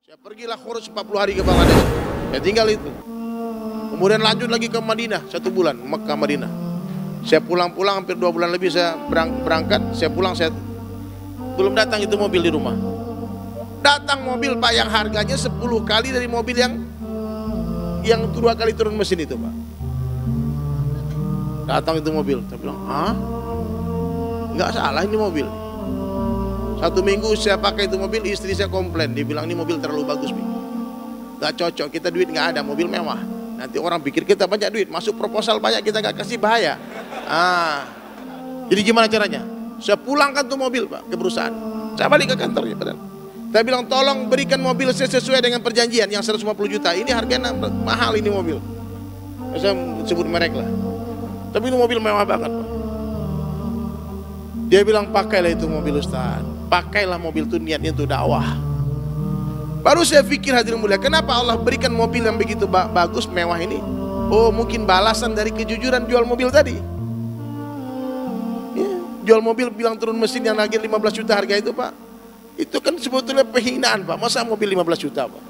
Saya pergilah khurus 40 hari ke Bangladesh. Saya tinggal itu. Kemudian lanjut lagi ke Madinah 1 bulan, Mekah Madinah. Saya pulang-pulang hampir 2 bulan lebih saya berangkat. Saya pulang, saya belum datang itu mobil di rumah. Datang mobil Pak yang harganya 10 kali dari mobil yang 2 kali turun mesin itu Pak. Datang itu mobil. Saya bilang, nggak salah ini mobil. 1 minggu saya pakai itu mobil, istri saya komplain. Dia bilang ini mobil terlalu bagus, Bi. Gak cocok, kita duit nggak ada, mobil mewah. Nanti orang pikir kita banyak duit, masuk proposal banyak, kita gak kasih, bahaya. Jadi gimana caranya? Saya pulangkan tuh mobil Pak ke perusahaan. Saya balik ke kantornya. Saya bilang tolong berikan mobil saya sesuai dengan perjanjian yang 150 juta. Ini harganya mahal ini mobil. Saya sebut merek lah. Tapi itu mobil mewah banget Pak. Dia bilang pakailah itu mobil Ustaz. Pakailah mobil itu, niatnya itu dakwah. Baru saya pikir hadirin mulia, kenapa Allah berikan mobil yang begitu bagus, mewah ini? Oh mungkin balasan dari kejujuran jual mobil tadi. Ya, jual mobil bilang turun mesin yang lagi 15 juta harga itu Pak. Itu kan sebetulnya penghinaan Pak. Masa mobil 15 juta Pak?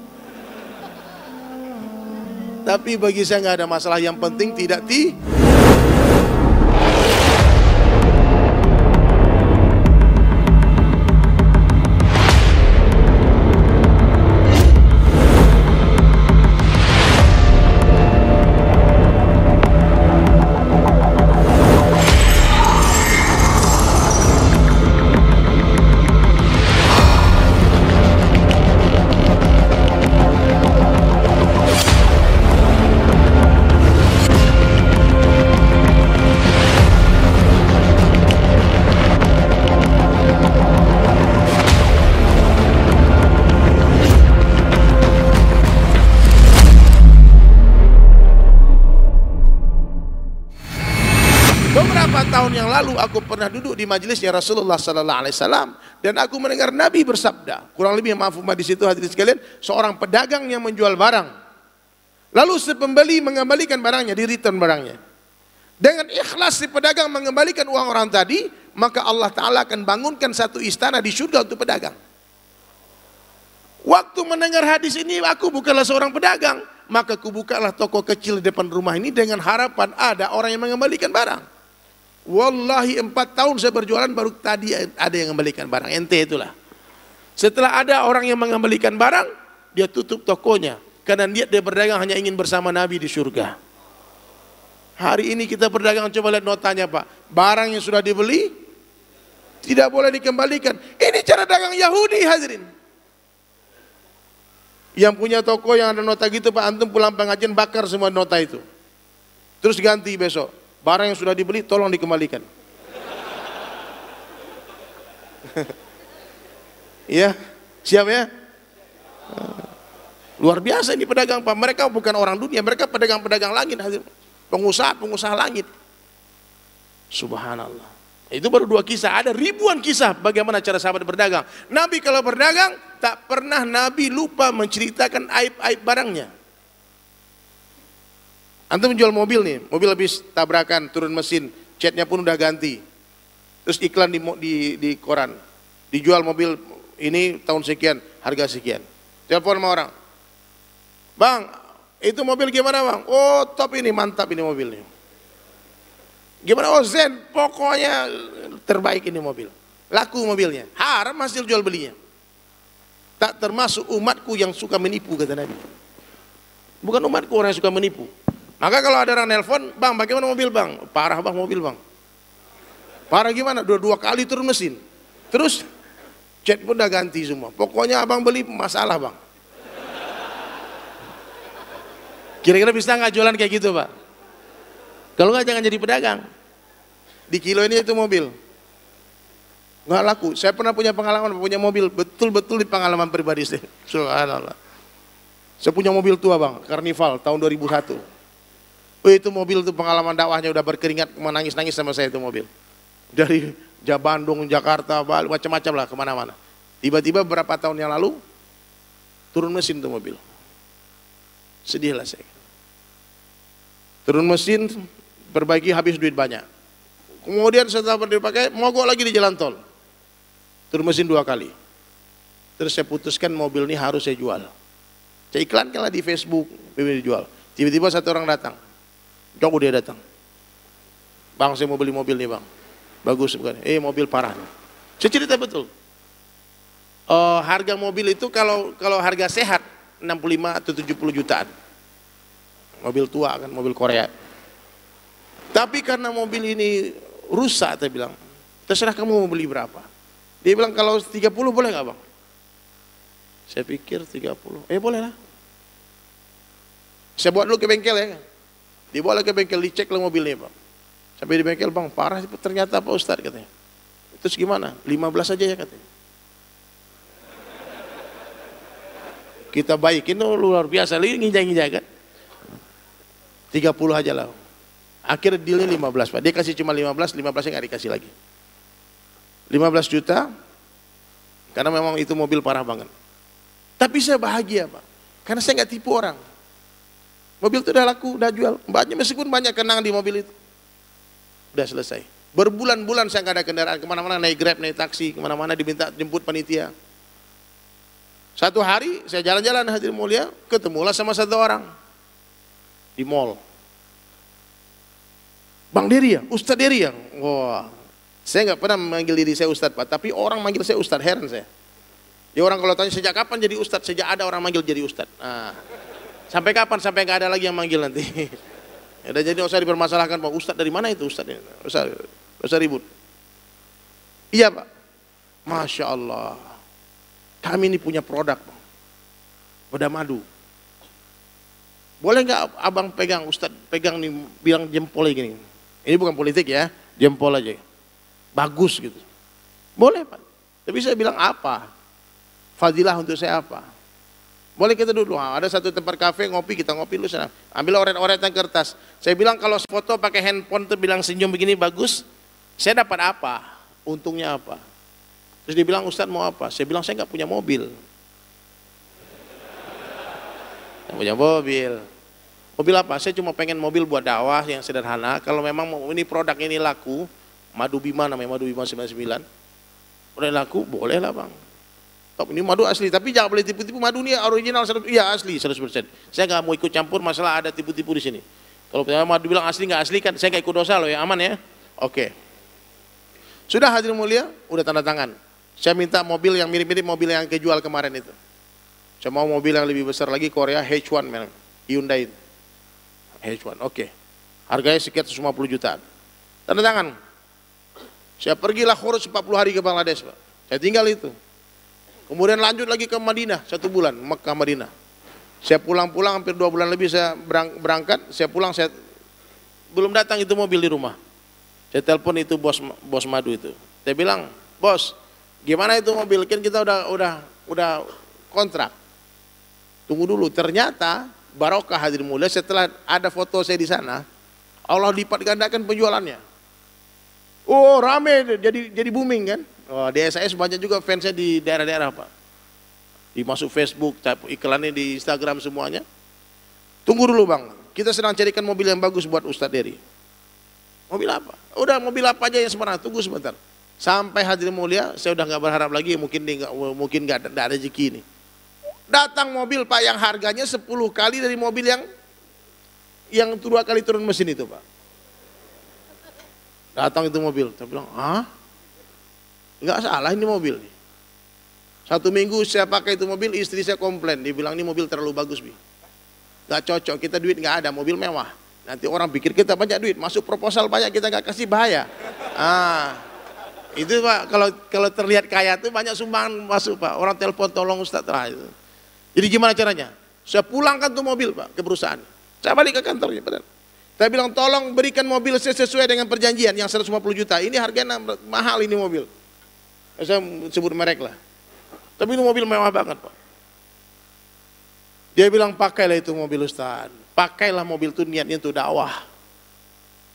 Tapi bagi saya nggak ada masalah, yang penting tidak tahun yang lalu aku pernah duduk di majelisnya Rasulullah sallallahu alaihi wasallam dan aku mendengar Nabi bersabda, kurang lebih maaf di situ hadirin sekalian, seorang pedagang yang menjual barang. Lalu si pembeli mengembalikan barangnya, di return barangnya. Dengan ikhlas si pedagang mengembalikan uang orang tadi, maka Allah Ta'ala akan bangunkan satu istana di surga untuk pedagang. Waktu mendengar hadis ini, aku bukanlah seorang pedagang, maka kubukalah toko kecil di depan rumah ini dengan harapan ada orang yang mengembalikan barang. Wallahi 4 tahun saya berjualan, baru tadi ada yang mengembalikan barang. Ente itulah. Setelah ada orang yang mengembalikan barang, dia tutup tokonya karena dia berdagang hanya ingin bersama Nabi di surga. Hari ini kita berdagang, coba lihat notanya Pak. Barang yang sudah dibeli tidak boleh dikembalikan. Ini cara dagang Yahudi hadirin. Yang punya toko yang ada nota gitu Pak, antum pulang pengajian bakar semua nota itu. Terus ganti besok. Barang yang sudah dibeli tolong dikembalikan. Ya, siap ya? Luar biasa ini pedagang Pak. Mereka bukan orang dunia, mereka pedagang-pedagang langit, pengusaha-pengusaha langit. Subhanallah. Itu baru 2 kisah, ada ribuan kisah bagaimana cara sahabat berdagang. Nabi kalau berdagang tak pernah Nabi lupa menceritakan aib-aib barangnya. Antum menjual mobil nih, mobil habis tabrakan, turun mesin, catnya pun udah ganti. Terus iklan di koran, dijual mobil ini tahun sekian, harga sekian. Telepon sama orang, bang, itu mobil gimana bang? Oh top ini, mantap ini mobilnya. Gimana? Oh zen, pokoknya terbaik ini mobil. Laku mobilnya, haram hasil jual belinya. Tak termasuk umatku yang suka menipu, kata Nabi. Bukan umatku orang yang suka menipu. Maka kalau ada orang nelpon, bang bagaimana mobil bang? Parah bang mobil bang. Parah gimana? 2 kali turun mesin. Terus cat pun udah ganti semua. Pokoknya abang beli masalah bang. Kira-kira bisa nggak jualan kayak gitu Pak? Kalau nggak jangan jadi pedagang. Di kilo ini itu mobil nggak laku. Saya pernah punya pengalaman punya mobil, betul-betul di pengalaman pribadi saya. Subhanallah. Saya punya mobil tua bang, Carnival tahun 2001. Itu mobil itu pengalaman dakwahnya udah berkeringat, menangis-nangis sama saya itu mobil. Dari Bandung, Jakarta, Bali, macam-macam lah kemana-mana. Tiba-tiba beberapa tahun yang lalu turun mesin itu mobil. Sedih lah saya. Turun mesin, perbaiki habis duit banyak. Kemudian setelah dipakai, mogok lagi di jalan tol. Turun mesin 2 kali. Terus saya putuskan mobil ini harus saya jual. Saya iklankan lah di Facebook, mobil dijual. Tiba-tiba satu orang datang. Jauh dia datang. Bang, saya mau beli mobil nih bang. Bagus bukan? Mobil parah. Saya cerita betul. Harga mobil itu kalau harga sehat 65 atau 70 jutaan. Mobil tua kan, mobil Korea. Tapi karena mobil ini rusak, saya bilang, terserah kamu mau beli berapa. Dia bilang kalau 30 boleh nggak bang? Saya pikir 30, boleh lah. Saya bawa dulu ke bengkel ya. Dibawa ke bengkel, dicek lah mobilnya bang. Sampai di bengkel, bang parah ternyata Pak Ustadz katanya. Terus gimana? 15 aja ya katanya. Kita baikin, luar biasa, nginjak-nginjak kan. 30 aja lah. Akhirnya dealnya 15 Pak. Dia kasih cuma 15 nya nggak dikasih lagi. 15 juta, karena memang itu mobil parah banget. Tapi saya bahagia Pak, karena saya nggak tipu orang. Mobil itu udah laku, udah jual. Mbaknya meskipun banyak kenangan di mobil itu. Udah selesai. Berbulan-bulan saya nggak ada kendaraan, kemana-mana naik Grab, naik taksi, kemana-mana diminta jemput panitia. Satu hari saya jalan-jalan hadirin mulia, ketemulah sama satu orang di mall. Bang Dery ya, Ustadz Dery ya. Wah, saya nggak pernah memanggil diri saya Ustadz Pak, tapi orang manggil saya Ustadz, heran saya. Ya orang kalau tanya sejak kapan jadi Ustadz, sejak ada orang manggil jadi Ustadz. Nah, sampai kapan? Sampai nggak ada lagi yang manggil nanti. Ya udah, jadi nggak usah dipermasalahkan Pak, Ustadz dari mana itu Ustadz ini? Usah ribut. Iya Pak, Masya Allah. Kami ini punya produk Bang, Beda Madu. Boleh nggak abang pegang, Ustadz pegang nih, bilang jempol gini. Ini bukan politik ya, jempol aja. Bagus gitu. Boleh Pak. Tapi saya bilang apa? Fadilah untuk saya apa? Boleh kita duduk. Ada satu tempat kafe ngopi, kita ngopi dulu sana. Ambil oret-oretan kertas. Saya bilang kalau foto pakai handphone tuh bilang senyum begini bagus. Saya dapat apa? Untungnya apa? Terus dia bilang Ustadz mau apa? Saya bilang saya nggak punya mobil. Nggak punya mobil. Mobil apa? Saya cuma pengen mobil buat dakwah yang sederhana. Kalau memang ini produk ini laku, Madu Bima namanya, Madu Bima 99. Udah laku, boleh lah bang. Top, ini madu asli, tapi jangan boleh tipu-tipu. Madu ini original, iya asli 100%. Saya nggak mau ikut campur masalah ada tipu-tipu di sini. Kalau madu bilang asli nggak asli kan, saya nggak ikut dosa loh ya, aman ya. Oke. Sudah hadirin mulia, udah tanda tangan. Saya minta mobil yang mirip-mirip mobil yang kejual kemarin itu. Saya mau mobil yang lebih besar lagi, Korea H1 memang, Hyundai H1. Oke. Harganya sekitar 150 jutaan. Tanda tangan. Saya pergilah khurus 40 hari ke Bangladesh Pak. Saya tinggal itu. Kemudian lanjut lagi ke Madinah 1 bulan, Mekah Madinah. Saya pulang-pulang hampir 2 bulan lebih saya berangkat, saya pulang, saya belum datang itu mobil di rumah. Saya telepon itu bos madu itu. Saya bilang, "Bos, gimana itu mobil? Kan kita udah kontrak." Tunggu dulu, ternyata barokah hadirin mulia, setelah ada foto saya di sana, Allah lipat gandakan penjualannya. Oh, rame jadi booming kan? Oh, di SAS banyak juga fansnya di daerah-daerah Pak. Dimasuk Facebook, iklannya di Instagram semuanya. Tunggu dulu Bang, kita sedang carikan mobil yang bagus buat Ustadz Dery. Mobil apa? Udah mobil apa aja yang sebenarnya, tunggu sebentar. Sampai hadirin mulia, saya udah nggak berharap lagi, mungkin nggak ada rezeki ini. Datang mobil Pak yang harganya 10 kali dari mobil yang 2 kali turun mesin itu Pak. Datang itu mobil, saya bilang, nggak salah ini mobil. 1 minggu saya pakai itu mobil, istri saya komplain, dia bilang ini mobil terlalu bagus Bi. Nggak cocok, kita duit nggak ada, mobil mewah. Nanti orang pikir kita banyak duit, masuk proposal banyak kita nggak kasih, bahaya. Itu Pak, kalau terlihat kaya tuh banyak sumbangan masuk Pak. Orang telepon tolong Ustadz lah itu. Jadi gimana caranya? Saya pulangkan tuh mobil Pak ke perusahaan. Saya balik ke kantornya. Saya bilang tolong berikan mobil sesuai dengan perjanjian yang 150 juta. Ini harganya mahal ini mobil. Saya sebut merek lah. Tapi ini mobil mewah banget Pak. Dia bilang pakailah itu mobil Ustaz. Pakailah mobil itu niatnya itu dakwah.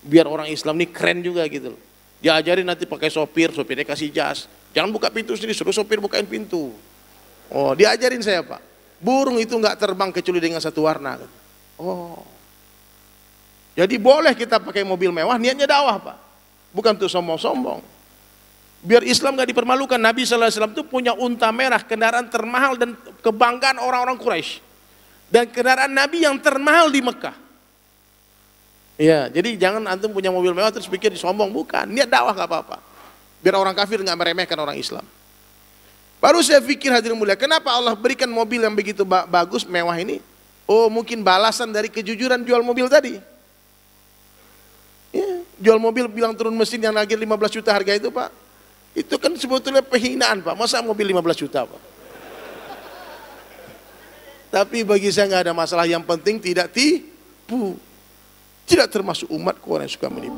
Biar orang Islam ini keren juga gitu loh. Diajarin nanti pakai sopirnya kasih jas. Jangan buka pintu sendiri, suruh sopir bukain pintu. Oh, diajarin saya Pak. Burung itu nggak terbang kecuali dengan satu warna. Oh. Jadi boleh kita pakai mobil mewah, niatnya dakwah Pak. Bukan untuk sombong-sombong. Biar Islam nggak dipermalukan, Nabi SAW itu punya unta merah, kendaraan termahal dan kebanggaan orang-orang Quraisy. Dan kendaraan Nabi yang termahal di Mekah. Ya, jadi jangan antum punya mobil mewah terus pikir sombong, bukan. Niat dakwah nggak apa-apa. Biar orang kafir nggak meremehkan orang Islam. Baru saya pikir hadirin mulia, kenapa Allah berikan mobil yang begitu bagus, mewah ini? Oh, mungkin balasan dari kejujuran jual mobil tadi. Ya, jual mobil bilang turun mesin yang lagi 15 juta harga itu, Pak. Itu kan sebetulnya penghinaan, Pak. Masa mobil 15 juta, Pak? Tapi bagi saya nggak ada masalah, yang penting tidak tipu. Tidak termasuk umatku orang yang suka menipu.